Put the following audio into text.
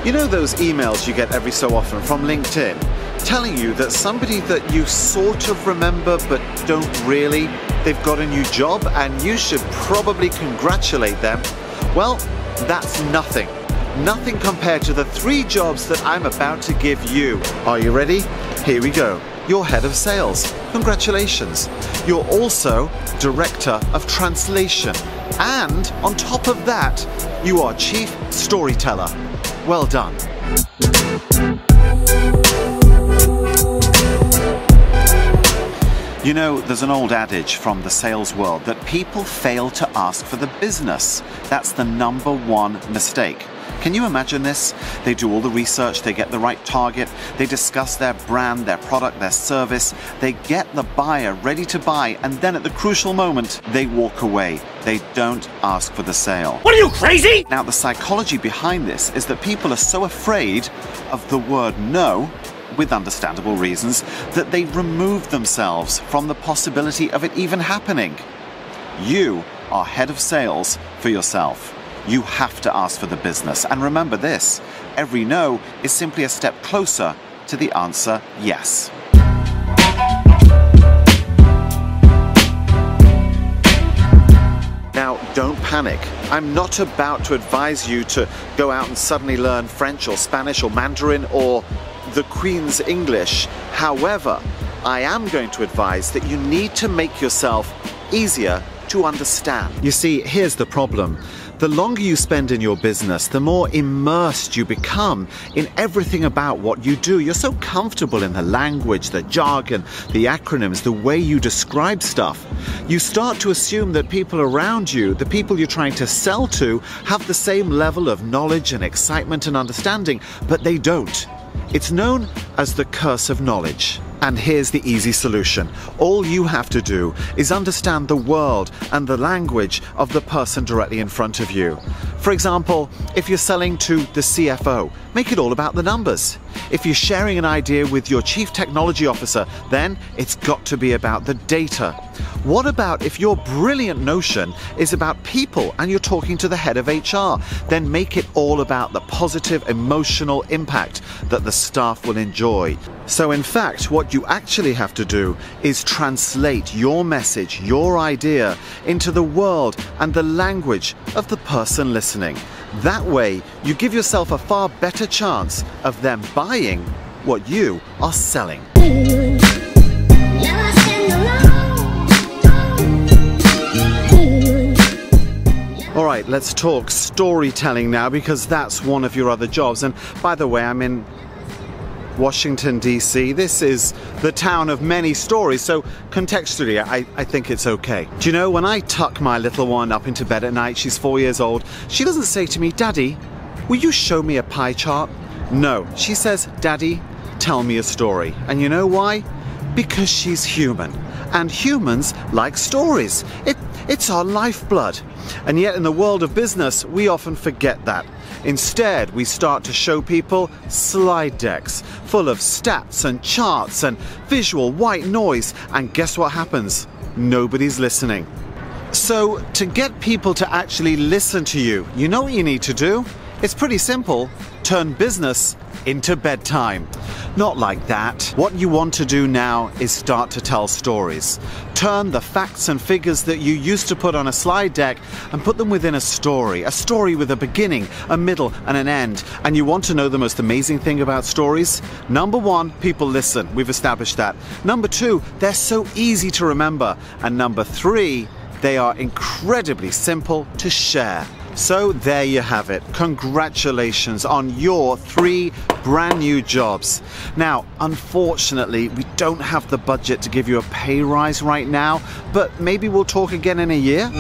You know those emails you get every so often from LinkedIn telling you that somebody that you sort of remember but don't really, they've got a new job and you should probably congratulate them? Well, that's nothing. Nothing compared to the 3 jobs that I'm about to give you. Are you ready? Here we go. You're head of sales. Congratulations. You're also director of translation. And on top of that, you are chief storyteller. Well done. You know, there's an old adage from the sales world that people fail to ask for the business. That's the #1 mistake. Can you imagine this? They do all the research, they get the right target, they discuss their brand, their product, their service, they get the buyer ready to buy, and then at the crucial moment, they walk away. They don't ask for the sale. What are you, crazy? Now, the psychology behind this is that people are so afraid of the word no, with understandable reasons, that they remove themselves from the possibility of it even happening. You are head of sales for yourself. You have to ask for the business. And remember this, every no is simply a step closer to the answer yes. Now, don't panic. I'm not about to advise you to go out and suddenly learn French or Spanish or Mandarin or the Queen's English. However, I am going to advise that you need to make yourself easier to understand. You see, here's the problem. The longer you spend in your business, the more immersed you become in everything about what you do. You're so comfortable in the language, the jargon, the acronyms, the way you describe stuff. You start to assume that people around you, the people you're trying to sell to, have the same level of knowledge and excitement and understanding, but they don't. It's known as the curse of knowledge. And here's the easy solution. All you have to do is understand the world and the language of the person directly in front of you. For example, if you're selling to the CFO, make it all about the numbers. If you're sharing an idea with your chief technology officer, then it's got to be about the data. What about if your brilliant notion is about people and you're talking to the head of HR? Then make it all about the positive emotional impact that the staff will enjoy. So in fact, what you actually have to do is translate your message, your idea, into the world and the language of the person listening. That way, you give yourself a far better chance of them buying what you are selling. All right, let's talk storytelling now, because that's one of your other jobs. And by the way, I'm in Washington, D.C. This is the town of many stories, so contextually, I think it's okay. Do you know, when I tuck my little one up into bed at night, she's 4 years old, she doesn't say to me, "Daddy, will you show me a pie chart?" No, she says, "Daddy, tell me a story." And you know why? Because she's human. And humans like stories. It's our lifeblood. And yet in the world of business, we often forget that. Instead, we start to show people slide decks full of stats and charts and visual white noise. And guess what happens? Nobody's listening. So to get people to actually listen to you, you know what you need to do? It's pretty simple. Turn business into bedtime. Not like that. What you want to do now is start to tell stories. Turn the facts and figures that you used to put on a slide deck and put them within a story with a beginning, a middle, and an end. And you want to know the most amazing thing about stories? Number 1, people listen. We've established that. Number 2, they're so easy to remember. And number 3, they are incredibly simple to share. So there you have it. Congratulations on your 3 brand new jobs. Now, unfortunately, we don't have the budget to give you a pay rise right now, but maybe we'll talk again in a year.